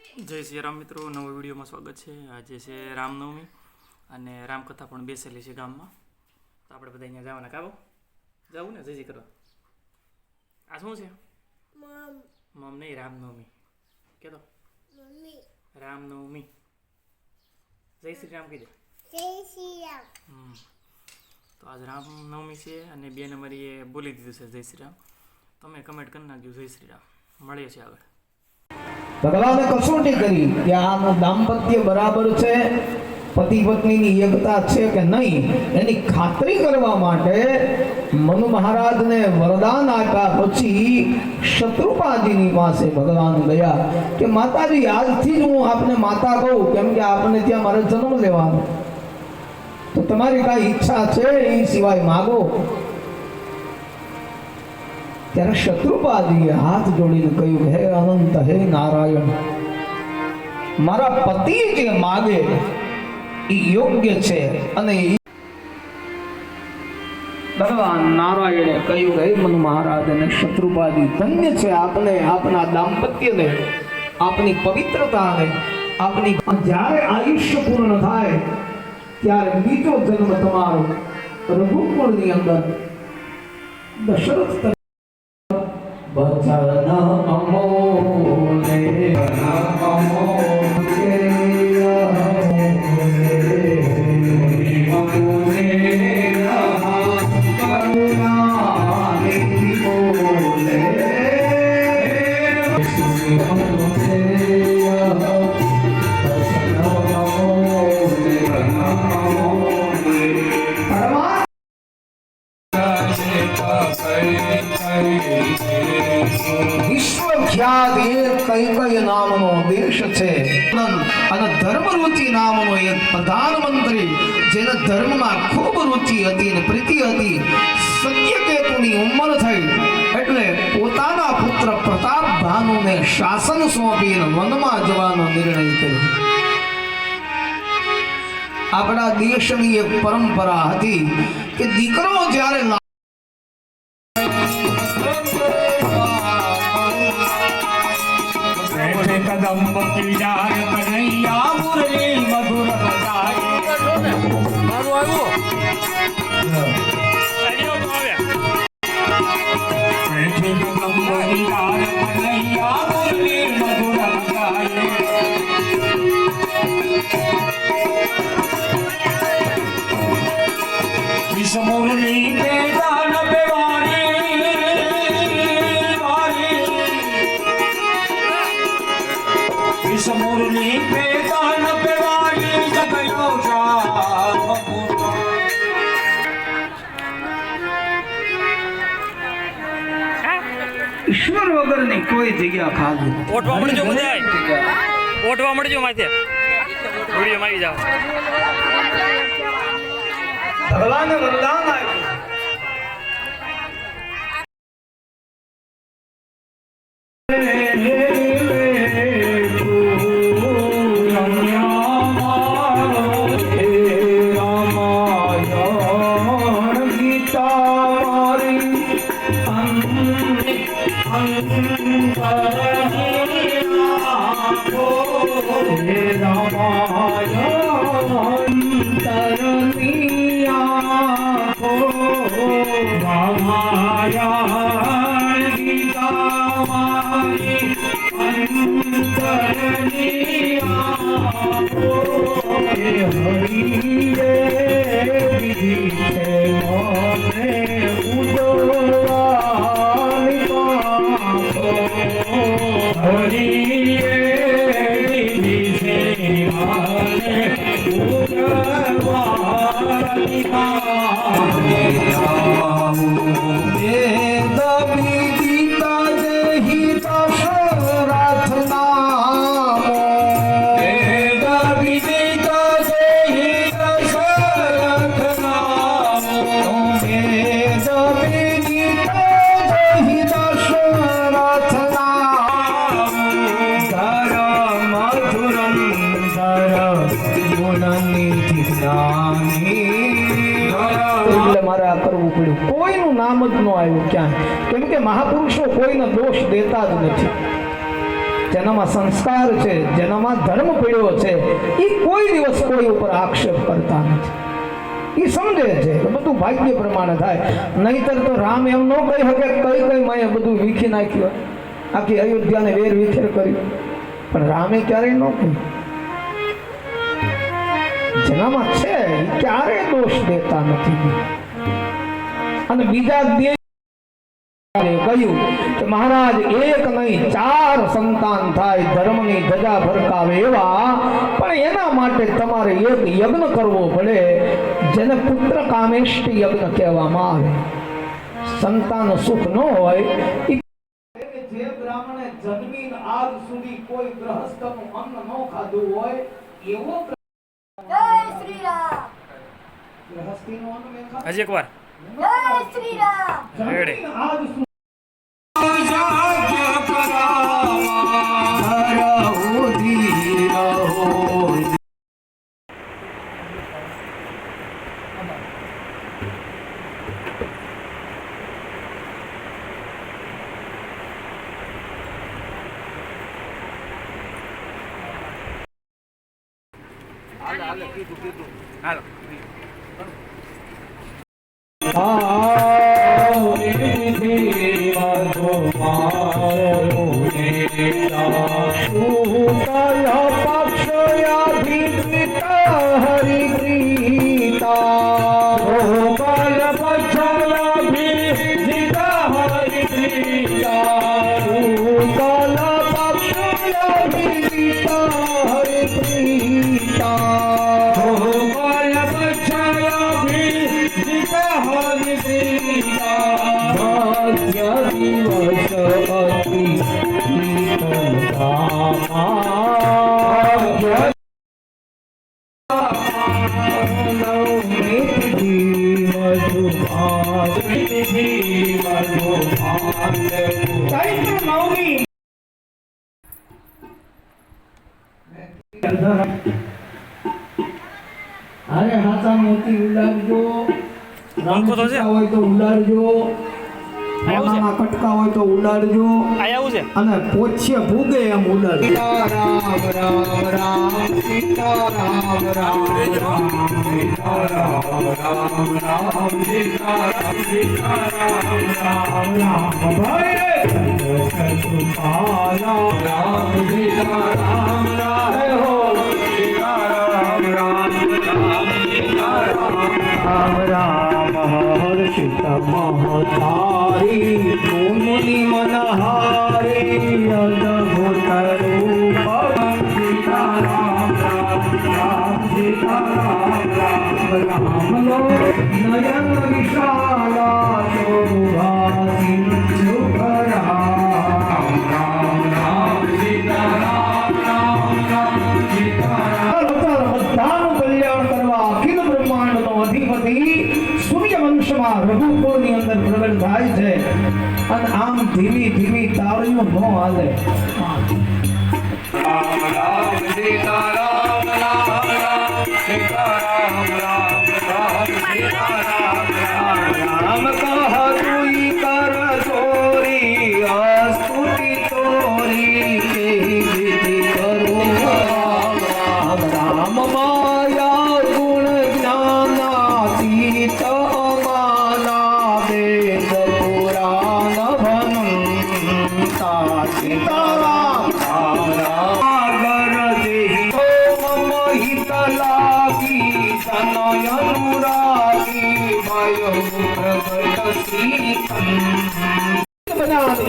જય શ્રી રામ મિત્રો, નવો વિડીયોમાં સ્વાગત છે. આજે છે રામનવમી અને રામકથા પણ બેસેલી છે ગામમાં. તો આપણે બધા અહીંયા જવાના. કાબો જવું ને જય કરવા. આ શું છે? મમ નહીં, રામનવમી કે તો રામનવમી. જય શ્રી રામ કીધે. જય શ્રી રામ. તો આજ રામનવમી છે અને બે નંબરી એ બોલી દીધું છે જય શ્રી રામ. તમે કમેન્ટ કરી નાખજો જય શ્રી રામ. મળીએ છીએ આગળ. ભગવાને કસોટી કરી કે આનું દાંપત્ય બરાબર છે, પતિ પત્નીની એકતા છે કે નહીં, એની ખાતરી કરવા માટે મનુ મહારાજને વરદાન આપ્યા. પછી શત્રુપાજીની પાસે ભગવાન ગયા કે માતાજી, આજથી જ હું આપને માતા કહું, કેમ કે આપને ત્યાં મારે જન્મ લેવાનો, તો તમારી કાંઈ ઈચ્છા છે એ સિવાય માગો. ત્યારે શત્રુપાદીએ હાથ જોડીને કહ્યું, હે અનંત, હે નારાયણ, મારા પતિ જે માગે એ યોગ્ય છે. અને ભગવાન નારાયણે કહ્યું, હે મનુ મહારાજ અને શત્રુપાદી, ધન્ય છે આપને, આપના દાંપત્યને, આપની પવિત્રતાને, આપની જ્યારે આયુષ્ય પૂર્ણ થાય ત્યારે બીજો જન્મ તમારો રઘુકુળની અંદર દશરથ બચન અમોલે વિશ્વખ્યાત કઈ કઈ નામનો દેશ છે અને ધર્મરુચિ નામનો એક પ્રધાનમંત્રી, જેને ધર્મમાં ખૂબ રુચિ હતી અને પ્રીતિ હતી. સત્યકેતુની ઉંમર થઈ એટલે પોતાના પુત્ર પ્રતાપ ભાનુને શાસન સોંપીને વનમાં જવાનો નિર્ણય કર્યો. આપણા દેશની એક પરંપરા હતી કે દીકરો જ્યારે कदम की जाय कन्हैया मुरली मधुर बजाए कदम की जाय कन्हैया मुरली मधुर बजाए इस मुरली पे जान मुरली पे गान पे वाली जगयो ઈશ્વર વગરની કોઈ જગ્યા ખાલી. ઓટવા મળજો, બધા ઓટવા મળજો, માથે વિડીયોમાં આવી જાઓ. ભગવાને વરદાન આપ્યું. મારે આ કરવું પડ્યું. કોઈનું નામ જ ન આવ્યું ક્યાં, કેમ કે મહાપુરુષો કોઈને દોષ દેતા જ નથી. જેનામાં સંસ્કાર છે, જેનામાં ધર્મ પીડ્યો છે, એ કોઈ દિવસ કોઈ ઉપર આક્ષેપ કરતા નથી. એ સમજે છે કે બધું ભાગ્ય પ્રમાણે થાય. નહીતર તો રામ એમ ન કહી શકે કઈ માએ બધું વીખી નાખ્યું, આખી અયોધ્યાને વેર વિખેર કર્યું. પણ રામે ક્યારેય ન કહ્યું. જેનામાં છે એ ક્યારેય દોષ દેતા નથી. અને બીજા કહ્યું કે મહારાજ એક નહીં 4 સંતાન થાય, ધર્મની ધજા ફરકાવે એવા, પણ એના માટે તમારે એક યજ્ઞ કરવો પડે, જેને પુત્ર કામેષ્ટિ યજ્ઞ કહેવામાં આવે. સંતાન સુખ ન હોય, જે બ્રાહ્મણે જન્મીને આજ સુધી કોઈ ગ્રહસ્થનું અન્ન ન ખાધું હોય એવો જય શ્રી રામ. ગ્રહસ્થીનું અન્ન મેં ખાધું. હજી એકવાર જય શ્રી રામ. રેડી. આજ સુધી જાગ્ય કરાવા રહો ધીર રહો. હાલો. અરે હાથા મોતી ઉડાડજો, પંખો તો છે. હોય તો ઉડાડજો, આવું છે? મોનામાં કટકા હોય તો ઉડાડજો, આ આવું છે. અને પોછે ભૂગે એમ ઉડાડજો. રામ રામ રામ સીતા રામ રામ રામ સીતા રામ રામ રામ સીતા રામ સીતા રામ રામ રામ ભાઈ સતુપાલા રામ સીતા રામ રામ હો સીતા રામ રામ રામ સીતા રામ રામ હર્ષિત મહતારી મુનિ મનહારી અદભુત રૂપ સીતા રામ રામ રામ સીતા રામ રામ રામ લો નયન વિશાલા શોભાસી શુભ રામ રામ રામ સીતા રામ રામ રામ સીતા રામ. બધાનું કલ્યાણ કરવા અખિલ બ્રહ્માંડનો અધિપતિ સૂર્યવંશમાં રઘુકુળની અંદર પ્રગટ થાય છે. અને આમ ધીમી ધીમી તાળીઓ ન હાલે. રામ રામ સીતા રામ રામ રામ સીતા રામ રામ રામ સીતા રામ રામ રામ કહતુઈ કર ચોરી અસ્તુતિ તોરી કેહી વિધિ કરો રામ રામ રામ માયા ગુણ જ્ઞાનાતીત અમાના વેદ પુરાણ ભનંતા સીતારામ રામ રામ આગર દેહી ઓમ હિત લાગી તનય અનુરાગી ભયો પ્રગટ સીતમ.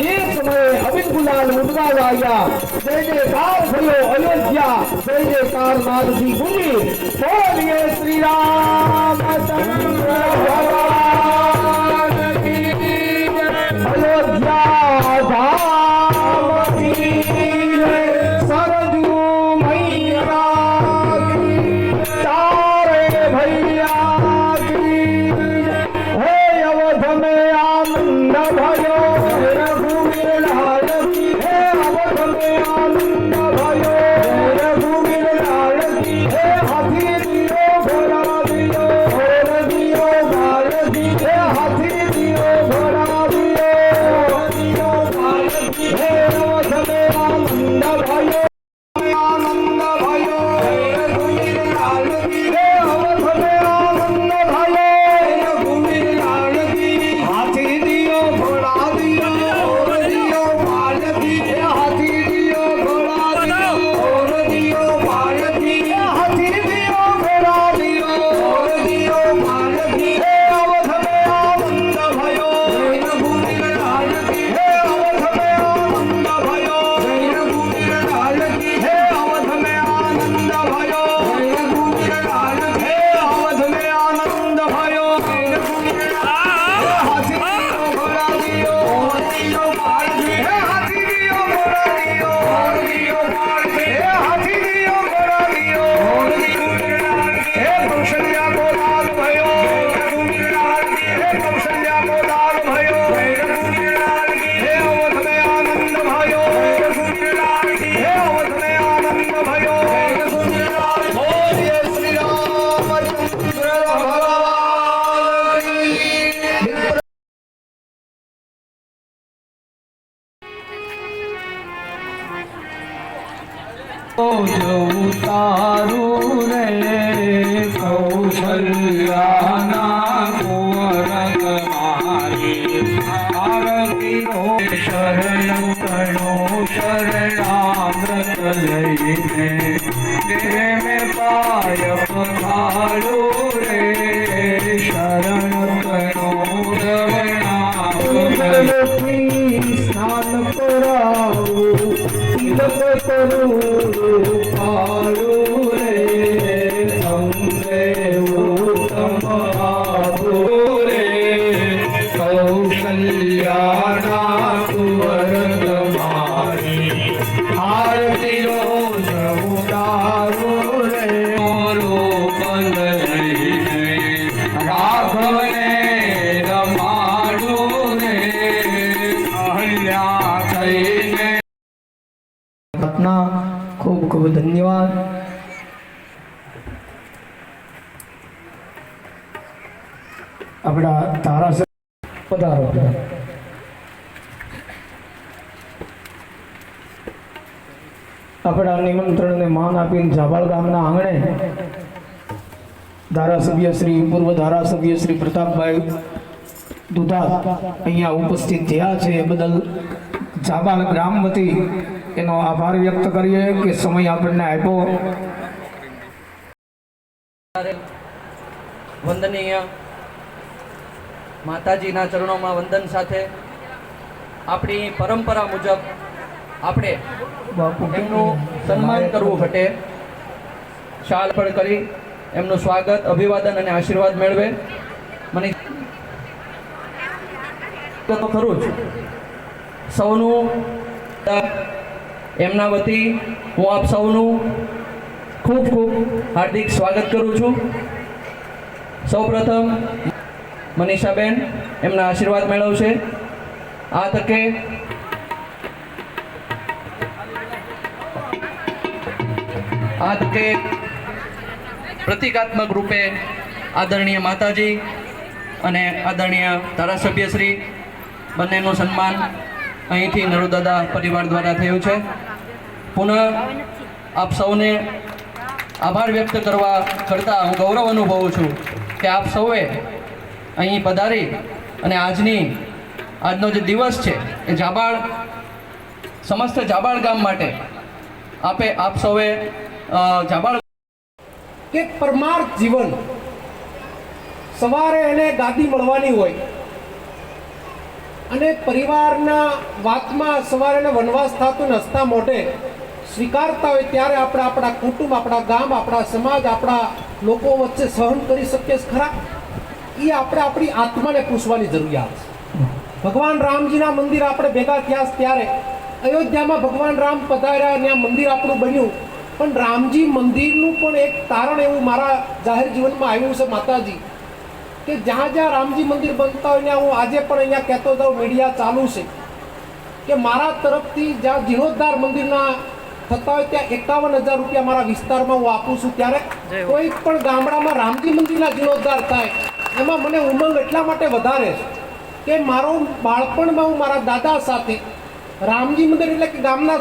એક સમયે અમિત ગુલાલ ઉડવાયા, જય જયકાર થયો અયોધ્યા, જય જયકાર નાદથી ગુંજી. બોલીએ શ્રી રામચંદ્ર ભગવાન કી જય. અયોધ્યા ધામ કી જય. સરજુ મૈયા કી ચારે ભૈયા કી જય. હે અવધ में आनंद भयो रघुवीर लाल की. हे अवध में आनंद भयो रघुवीर लाल की. हे हाथी दियो घोड़ा दियो और दियो गाल दी. हे हाथी दियो घोड़ा दियो दियो गाल दी. हे अवध में आनंद તારું રે કૌશલ્યાના કુંવર મારી આરતી શરણ કણો શરણામૃત લઈને દેવે પાય પખાડું રે શરણ કણો સ્નાન કરાવું તિલક કરું પાડું રે અમને ઉત્તમ આપું રે કૌશલ્યાના કુંવર તમારી આરતીઓ ઉતારું રે મોરો બંધ રાઘવને રમાડું રે અહલ્યા થઈને ખૂબ ખૂબ ધન્યવાદ. આપણા ધારાસભ્ય પધારો. આપણા નિમંત્રણને માન આપીને જાબાળ ગામના આંગણે ધારાસભ્ય શ્રી પૂર્વ ધારાસભ્ય શ્રી પ્રતાપભાઈ દુધા અહીંયા ઉપસ્થિત થયા છે એ બદલ જાબાળ ગ્રામ વતી એનો આભાર વ્યક્ત કરીએ કે સમય આપણને આપ્યો. વંદનીય માતાજીના ચરણોમાં વંદન સાથે આપણી પરંપરા મુજબ આપણે એમનું સન્માન કરવું ઘટે. શાલ પણ કરી એમનું સ્વાગત, અભિવાદન અને આશીર્વાદ મેળવે. મને તો ખરું જ સૌનું એમના વતી હું આપ સૌનું ખૂબ ખૂબ હાર્દિક સ્વાગત કરું છું. સૌપ્રથમ મનીષાબેન એમના આશીર્વાદ મેળવશે. આ તકે પ્રતિકાત્મક રૂપે આદરણીય માતાજી અને આદરણીય ધારાસભ્યશ્રી બંનેનું સન્માન અહીંથી નરોદાદા પરિવાર દ્વારા થયું છે. પુનઃ આપ સૌને આભાર વ્યક્ત કરવા કરતાં હું ગૌરવ અનુભવું છું કે આપ સૌએ અહીં પધારી અને આજનો જે દિવસ છે એ સમસ્ત જાબાળ ગામ માટે આપ સૌએ જાબાળ કે પરમાર્થ જીવન સવારે એને ગાદી મળવાની હોય અને પરિવારના વાતમાં સવારે એને વનવાસ થતો ને હસતા મોઢે સ્વીકારતા હોય ત્યારે આપણે આપણા કુટુંબ, આપણા ગામ, આપણા સમાજ, આપણા લોકો વચ્ચે સહન કરી શકીએ ખરા? એ આપણે આપણી આત્માને પૂછવાની જરૂરિયાત છે. ભગવાન રામજીના મંદિર આપણે ભેગા થયા ત્યારે અયોધ્યામાં ભગવાન રામ પધાર્યા અને આ મંદિર આપણું બન્યું. પણ રામજી મંદિરનું પણ એક તારણ એવું મારા જાહેર જીવનમાં આવ્યું છે માતાજી, કે જ્યાં જ્યાં રામજી મંદિર બનતા હોય ત્યાં હું આજે પણ અહીંયા કહેતો જાઉં, મીડિયા ચાલુ છે કે મારા તરફથી જ્યાં જીર્ણોદ્ધાર મંદિરના થતા હોય ત્યાં 51,000 રૂપિયા મારા વિસ્તારમાં હું આપું છું. ત્યારે કોઈ પણ ગામડામાં રામજી મંદિરના જીર્ણોદ્ધાર થાય એમાં મને ઉમંગ એટલા માટે વધારે છે કે મારો બાળપણમાં હું મારા દાદા સાથે રામજી મંદિર એટલે કે ગામના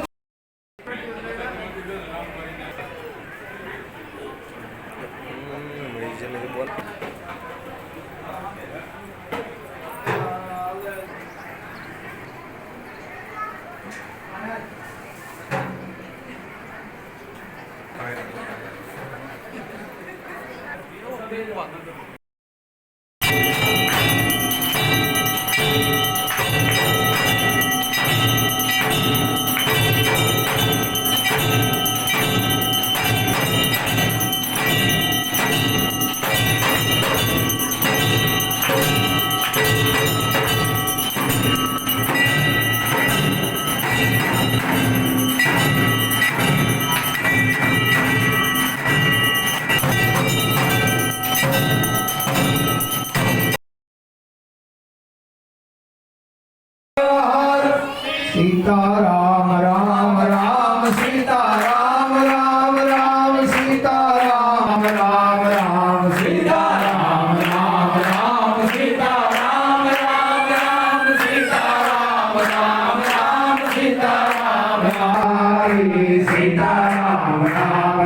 सीताराम राम राम सीताराम राम राम सीताराम राम राम सीताराम राम राम सीताराम राम राम सीताराम राम राम सीताराम हरे सीताराम राम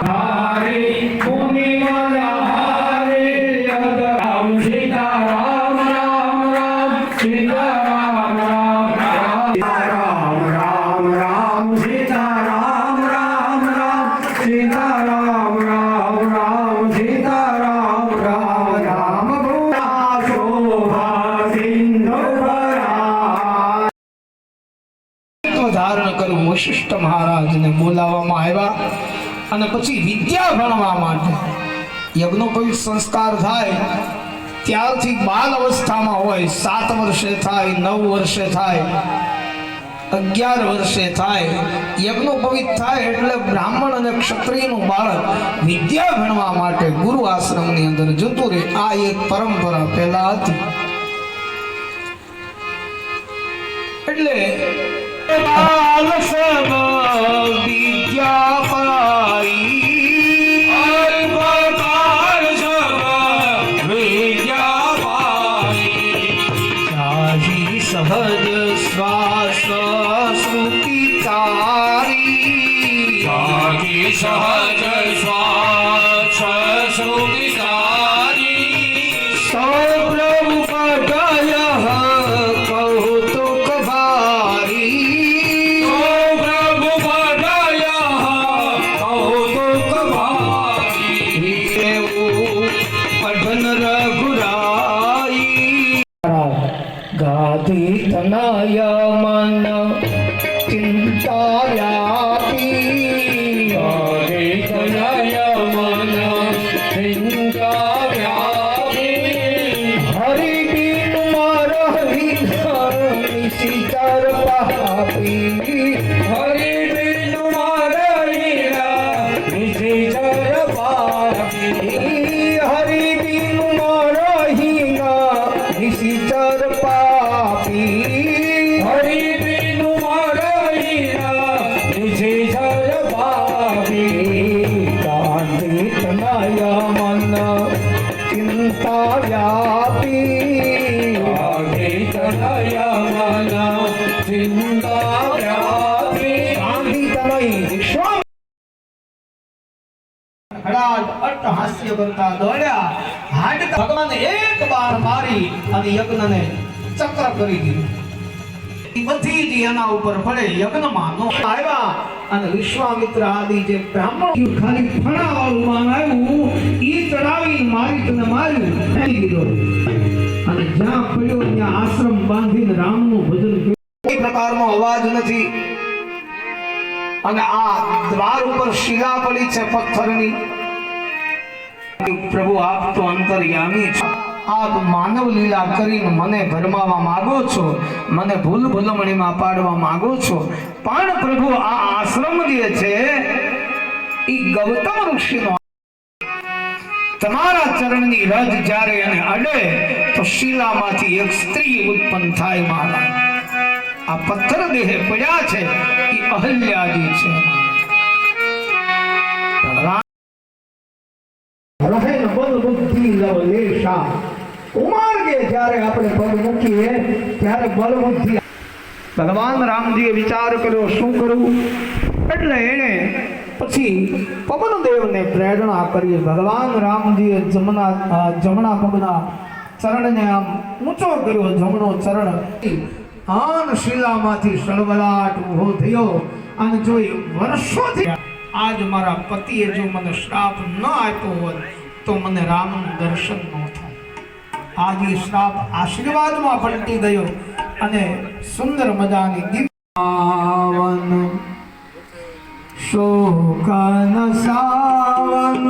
हरे पुण्य हरे राम सीताराम राम राम सीताराम राम राम राम राम सीताराम राम राम सीताराम राम राम सीताराम राम राम भूषा शोभा सिंधु ધારણ કરવું વશિષ્ઠ મહારાજને બોલાવવામાં આવ્યા અને પછી વિદ્યા ભણવા માટે યજ્ઞોપવિત સંસ્કાર થાય ત્યારથી બાલ અવસ્થામાં હોય 7 વર્ષે થાય 9 વર્ષે થાય 11 વર્ષે થાય યજ્ઞોપવિત થાય એટલે બ્રાહ્મણ અને ક્ષત્રિયનું બાળક વિદ્યા ભણવા માટે ગુરુ આશ્રમની અંદર જતું રહે. આ એક પરંપરા પહેલા હતી. એટલે બાલ સબ વિદ્યા પાઈ અલ્પકાળ સબ વિદ્યા પાઈ સાજી સહજ શ્વાસ શ્રુતિ તારી સાજી સહજ શ્વાસ શ્રુતિ તારી સૌ પ્રભુ પદય કૌતુક ભારી પ્રભુ પદય કૌતુક ભારી પઠન રઘુરાઈ ગાધી તનય મન ચિંતા વ્યાપી ગાધી તનય મન ચિંતા વ્યાપી હરિ બિન મરહી નિશિચર પાપી હરિ બિન મરહી નિશિચર પાપી હરિ બિન મરહી નિશિચર પાપી હરિ બિન મરહી નિશિચર પાપી ગાંધી તનય મન ચિંતા વ્યાપી ગાંધી તનય મન ચિંતા વ્યાપી ગાંધી તનય વિશ્વ હડાદ અટ્ટહાસ્ય કરતા દોડ્યા હાડ ભગવાને એક બાણ મારી અને યજ્ઞને ચક્ર કરી દીધું. ઈ બધી જ એના ઉપર પડે યજ્ઞમાં નો આવ્યા અને વિશ્વામિત્ર આદિ જે બ્રાહ્મણ ખાલી ફણાવાળું બાણ આવ્યું ઈ ચડાવી મારી તને માર્યું ફેંકી દીધો અને જ્યાં પડ્યો ત્યાં આશ્રમ બાંધીને રામનું ભજન કર્યું. કોઈ પ્રકારનો અવાજ નથી અને આ દ્વાર ઉપર શિલા પડી છે પથ્થરની. પ્રભુ આપ તો અંતર્યામી છો, આપ માનવ લીલા કરીને મને ભરમાવા માંગો છો, મને ભૂલ ભૂલમણીમાં પાડવા માંગો છો, પણ પ્રભુ આ આશ્રમ જે છે એ ગૌતમ ઋષિનો તમારા ચરણની રજ જ્યારે એને અડે તો શિલામાંથી એક સ્ત્રી ઉત્પન્ન થાય. મારા આ પથ્થર દેહે પડ્યા છે એ અહલ્યાજી છે. રહે ન બલ બુદ્ધિ લવલેશા. ઉમાર્ગે જ્યારે આપણે પગ મૂકીએ ત્યારે બલ બુદ્ધિ. ભગવાન રામજીએ વિચાર કર્યો શું કરવું એટલે એને પછી પવનદેવને પ્રેરણા કરી ભગવાન રામજીએ જમણા પગના ચરણને આમ ઊંચો કર્યો, જમણો ચરણ આન શિલામાંથી સળવળાટ ઊભો થયો અને જોઈ વર્ષોથી આજ મારા પતિએ જો મને શ્રાપ ન આપ્યો હોત તો મને રામનું દર્શન ન થાય. આજ એ શ્રાપ આશીર્વાદમાં પલટી ગયો અને સુંદર મજાની દીવાવન શોકન સાવન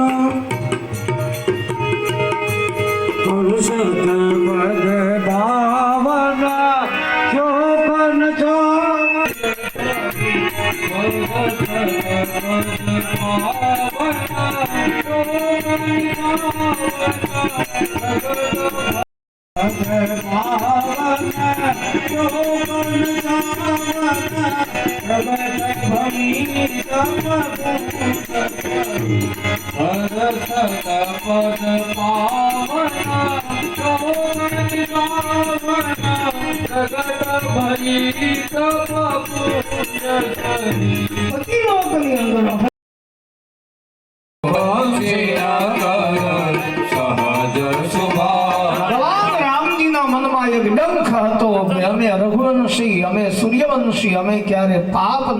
અમે રઘુવંશી, અમે સૂર્યવંશી, અમે ક્યારે પાપ ન.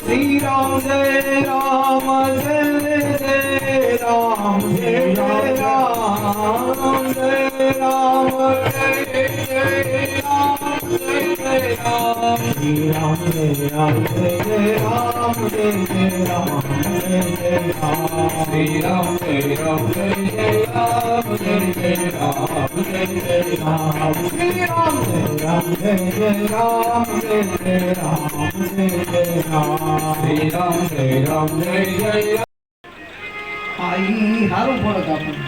શ્રી રામ જય રામ જય જય રામ જય રામ જય રામ જય જય રામ જય રામ શ્રી રામ જય રામ જય રામ જય રામ જય રામ શ્રી રામ જય રામ જય રામ જય રામ જય રામ શ્રી રામ જય રામ જય રામ જય રામ જય રામ શ્રી રામ જય રામ જય રામ. આઈ હારું પડે આપણને,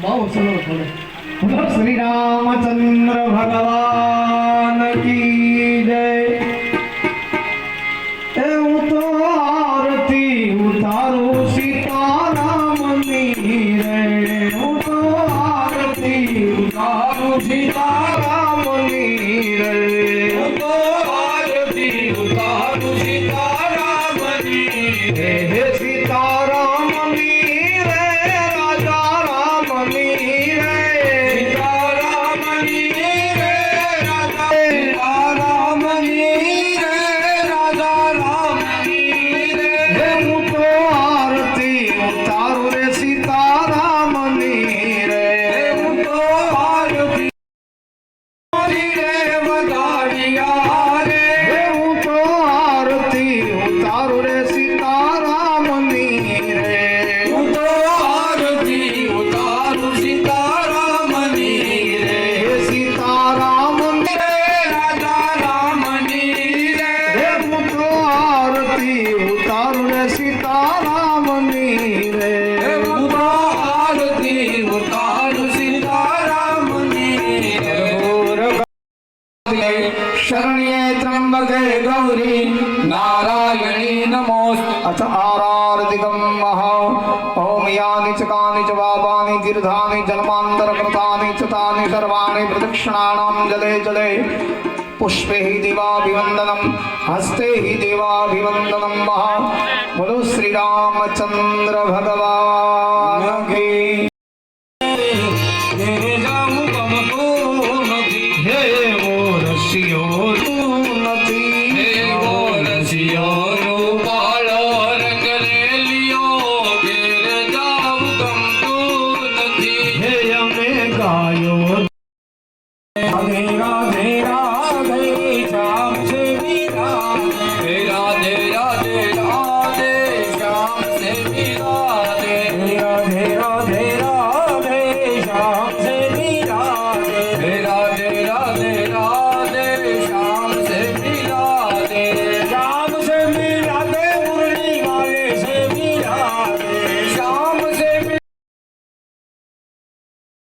બહુ સરળ પડે. બોલો શ્રી રામચંદ્ર ભગવાન કી જય. એ હું તો આરતી ઉતારું સીતારામની રે, હું તો આરતી ઉતારું સીતારામની રે, હું તો આરતી ઉતારું સીતારામની રે. હે સીતારામની રે, રાજા રામની રે, સીતારામની રે, રાજા સીતારામની રે, રાજા રામની રે. હે હું તો આરતી ઉતારું રે સીતારામની રે, હું તો આરતી રે વધારિયા રે, હું તો આરતી ઉતારું રે સીતારામની રે, હું તો આરતી ઉતારું સીતારામની રે. સીતારામની રે, રાજા રામની રે, હું તો આરતી ઉતારું રે સીતારામની રે, હું તો આરતી ઉતારું સીતારામની રે. शरण्ये त्र्यंबके गौरी नारायणी नमोस्तुते. अथ आरार्तिकं महा ओम यानि च कानि च पापानि तीर्थानि जन्मान्तरकृतानि च तानि सर्वाणि प्रदक्षिणानां जले जले पुष्पे हि देवाभिवन्दनं हस्ते हि देवाभिवन्दनं महा. बोलो श्री रामचंद्र भगवान की.